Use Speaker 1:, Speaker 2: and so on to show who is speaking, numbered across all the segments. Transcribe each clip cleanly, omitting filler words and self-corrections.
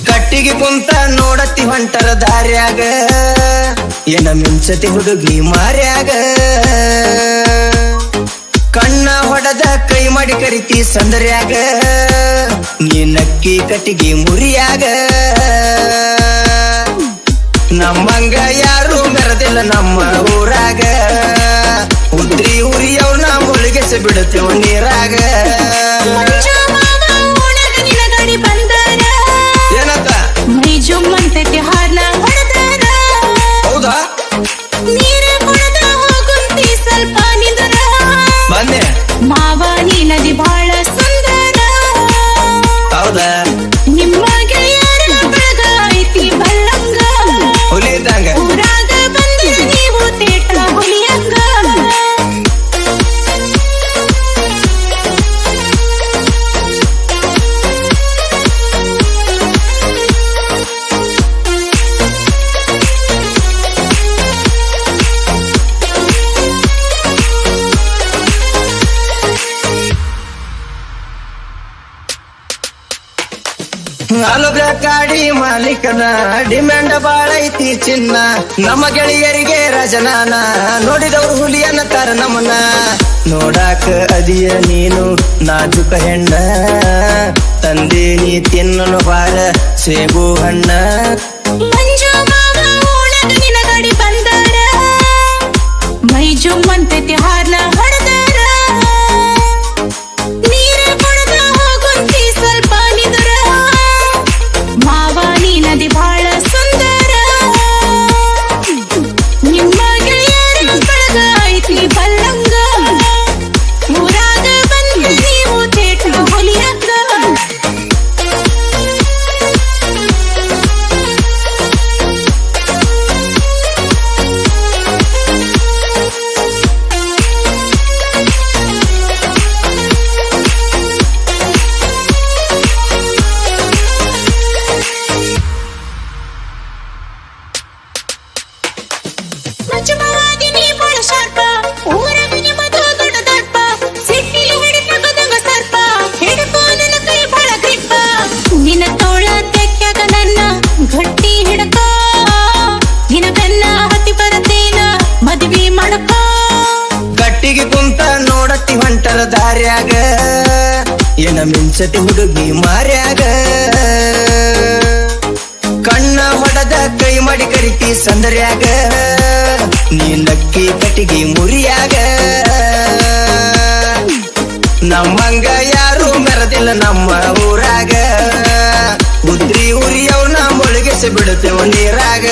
Speaker 1: ಕಟ್ಟಿಗೆ ಕುಂತ ನೋಡತ್ತಿ ಹೊಂಟರ ದಾರ್ಯಾಗ ಏನ ಮಿಂಚತಿ ಹುಡುಗಿ ಮಾರ್ಯಾಗ ಕಣ್ಣ ಹೊಡೆದ ಕೈ ಮಾಡಿ ಕರಿತಿ ಸಂದರ್ಯಾಗ ನೀ ನಕ್ಕಿ ಕಟ್ಟಿಗೆ ಮುರಿಯಾಗ ನಮ್ಮಂಗ ಯಾರು ಮೆರದಿಲ್ಲ ನಮ್ಮ ಊರಾಗ ಉದ್ರಿ ಉರಿಯವ್ನ ಮುಳುಗಿಸಿ ಬಿಡುತ್ತೇವ ನೀರಾಗ ಏನಂತ
Speaker 2: ಮೈ ಜುಮ್ಮಂತೈತಿ ಹಾರ್ನ ಹೊಡೆದಾರ
Speaker 1: ಹೌದಾ
Speaker 2: ನೀರ ಕುಡದ ಹೋಗುಂತಿ ಸ್ವಲ್ಪ ನಿಂದರ
Speaker 1: ಬಂದೆ
Speaker 2: ಮಾವ ನೀ ನದಿ ಬಾಳ ಸುಂದರ
Speaker 1: ಹೌದಾ
Speaker 2: ನಿಮ್ಮ ಗೆಳೆಯರ ಬಳಗ ಐತಿ ಬಲ್ಲಂಗ
Speaker 1: ಹುಲಿ ಇದ್ದಂಗ
Speaker 2: ಊರಾಗ ಬಂದ್ರೆ ನೀವು ತೇಟ ಹುಲಿಯಂಗ
Speaker 1: ಅಲುಗ ಕಾಡಿ ಮಾಲೀಕನ ಡಿಮ್ಯಾಂಡ್ ಬಾಳ ಐತಿ ಚಿನ್ನ ನಮ್ಮ ಗೆಳೆಯರಿಗೆ ರಜನಾನ ನೋಡಿದವ್ರು ಹುಲಿಯನ್ನ ತರ ನಮ್ಮನ ನೋಡಾಕ ಅದಿಯ ನೀನು ನಾಜುಕ ಹೆಣ್ಣ ತಂದೆ ನೀ ತಿನ್ನಲು ಬಾರ ಸೇಬು ಹಣ್ಣ
Speaker 2: ಮಂಜು ಮಾವ ಓಣಗ ನಿನ ಗಾಡಿ ಬಂದಾರ ಮೈ ಜುಮ್ಮಂತೈತಿ ಹಾರ್ನ ಹೊಡೆದಾರ ನೀರ ಕುಡದ ಹೋಗುಂತಿ ಸ್ವಲ್ಪ ನಿಂದರ ಮಾವ ನೀ ನದಿ ಬಾಳ ಸುಂದರ ನಿಮ್ಮ ಗೆಳೆಯರ ಬಳಗ ಐತಿ ಬಲ್ಲಂಗ ಊರಾಗ ಬಂದ್ರೆ ನೀವು ತೇಟ ಹುಲಿಯಂಗ ಮಂಜುಮಾವಾಗಿ ನೀ ಬಾಳ ಶಾರ್ಪ ಊರಾಗ ನಿಮ್ಮದು ದೊಡ್ಡ ದರ್ಪ ಸಿಟ್ಟಿಲಿ ಹಿಡಿತಗದಂಗ ಸರ್ಪ ಹಿಡಪ ನನ್ನ ಕೈ ಬಾಳ ಗ್ರಿಪ್ಪ ನಿನ್ನ ತೋಳ ತೆಕ್ಕಾಗ ನನ್ನ ಗಟ್ಟಿ ಹಿಡಕ ನಿನ್ನ ಬೆನ್ನ ಹತ್ತಿ ಬರತೇನ ಮದ್ವಿ ಮಾಡಕ
Speaker 1: ಕಟ್ಟಿಗೆ ಕುಂತ ನೋಡತ್ತಿ ಹೊಂಟರ ದಾರ್ಯಾಗ ಏನ ಮಿಂಚತಿ ಹುಡುಗಿ ಮಾರ್ಯಾಗ ಕಣ್ಣ ಹೊಡೆದ ಕೈ ಮಾಡಿ ಕರಿತಿ ಸಂದರ್ಯಾಗ ನೀ ನಕ್ಕಿ ಕಟ್ಟಿಗೆ ಮುರಿಯಾಗ ನಮ್ಮಂಗ ಯಾರು ಮೆರದಿಲ್ಲ ನಮ್ಮ ಊರಾಗ ಉದ್ರಿ ಉರಿಯವ್ನ ಮುಳುಗಿಸಿ ಬಿಡುತ್ತೇವ ನೀರಾಗ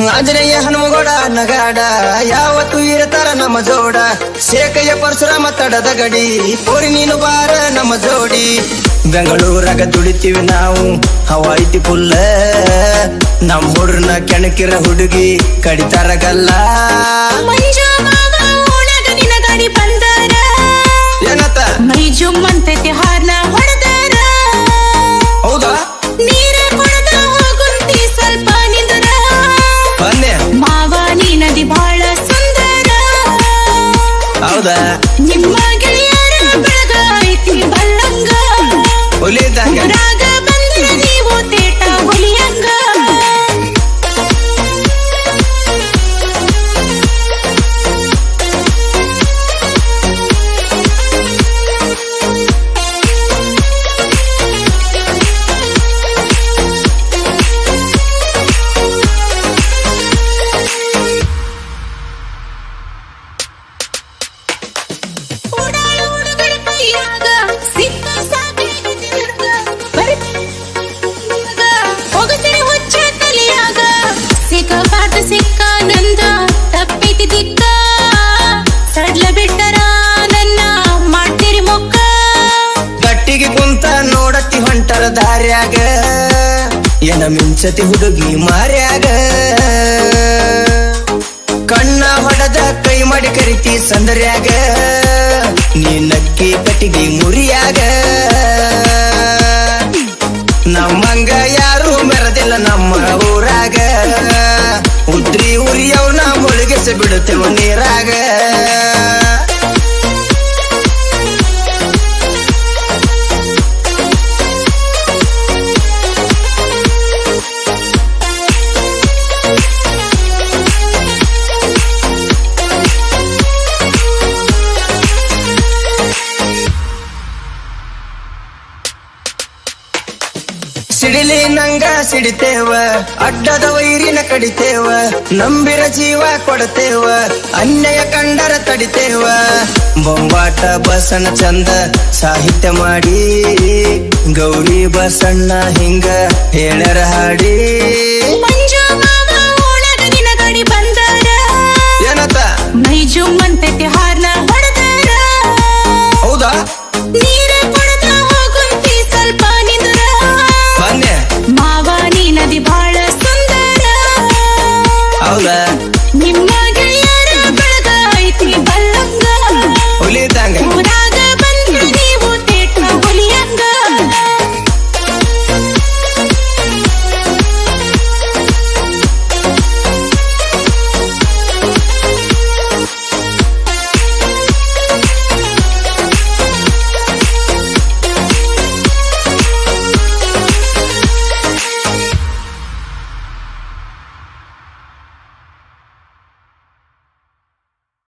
Speaker 1: ಆಂಜನೇಯ ಹನುಮಗೋಡ ನಗಾಡ ಯಾವತ್ತು ಇರತಾರ ನಮ್ಮ ಜೋಡ ಶೇಖಯ್ಯ ಪರಶುರಾಮ ತಡದ ಗಡಿ ಕೋರಿ ನೀನು ಬಾರ ನಮ್ಮ ಜೋಡಿ ಬೆಂಗಳೂರಾಗ ದುಡಿತೀವಿ ನಾವು ಹವಾ ಐತಿ ಫುಲ್ಲ ನಮ್ಮ ಹುಡ್ರನ್ನ ಕೆಣಕಿರ ಹುಡುಗಿ ಕಡಿತಾರ ಗಲ್ಲ
Speaker 2: ಮಂಜು ಮಾವ ಓಣಗ ನಿನ ಗಾಡಿ ಬಂದಾರ
Speaker 1: ಏನತ್ತ
Speaker 2: ಮೈ ಜುಮ್ಮಂತೈತಿ ಹಾರ್ನ ಹೊಡೆದಾರ
Speaker 1: ಹೌದಾ
Speaker 2: ನೀರ ಕುಡದ ಹೋಗುಂತಿ ಸ್ವಲ್ಪ ನಿಂದರ
Speaker 1: ಬಂದೆ
Speaker 2: ಮಾವ ನೀ ನದಿ ಬಾಳ ಸುಂದರ
Speaker 1: ಹೌದಾ
Speaker 2: ನಿಮ್ಮ ಗೆಳೆಯರ ಬಳಗ ಐತಿ ಬಲ್ಲಂಗ
Speaker 1: ಹುಲಿ ಇದ್ದಂಗ
Speaker 2: ಊರಾಗ ಬಂದ್ರೆ ನೀವು ತೇಟ ಹುಲಿಯಂಗ ಓಡಾಡ ಹುಡುಗರ ಕೈಯಾಗ ಸಿಕ್ಕ ಸಾಕಾಗಿದ್ದಿರ್ಗ ಹೋಗತಿರಿ ಹುಚ್ಚ ತಲೆಯಾಗ ಸಿಕ್ಕಬಾರ್ದ ಸಿಕ್ಕ ನಂದ ತಪ್ಪೈತಿ ದಿಕ್ಕ ಸಡ್ಲ ಬಿಟ್ಟರ ನನ್ನ ಮಾಡ್ತೀರಿ ಮೊಕ್ಕ
Speaker 1: ಕಟ್ಟಿಗೆ ಕುಂತ ನೋಡತ್ತಿ ಹೊಂಟರ ದಾರ್ಯಾಗ ಏನ ಮಿಂಚತಿ ಹುಡುಗಿ ಮಾರ್ಯಾಗ ಕಣ್ಣ ಹೊಡೆದ ಕೈ ಕರಿತಿ ಸಂದರ್ಯಾಗ ನೀ ನಕ್ಕಿ ಕಟ್ಟಿಗಿ ಮುರಿಯಾಗ ನಮ್ಮಂಗ ಯಾರು ಮೆರದಿಲ್ಲ ನಮ್ಮ ಊರಾಗ ಉದ್ರಿ ಉರಿಯವ್ನ ಮುಳುಗಿಸಿ ಬಿಡುತ್ತೇವ ನೀರಾಗ ಸಿಡಿಲಿ ನಂಗ ಸಿಡಿತೇವ ಅಡ್ಡದ ವೈರಿನ ಕಡಿತೇವ ನಂಬಿರ ಜೀವ ಕೊಡ್ತೇವ ಅನ್ಯಾಯ ಕಂಡರ ತಡಿತೇವ ಬೊಂಬಾಟ ಬಸಣ್ಣ ಚಂದ ಸಾಹಿತ್ಯ ಮಾಡಿ ಗೌರಿ ಬಸಣ್ಣ ಹಿಂಗ ಹೇಳರ ಹಾಡಿ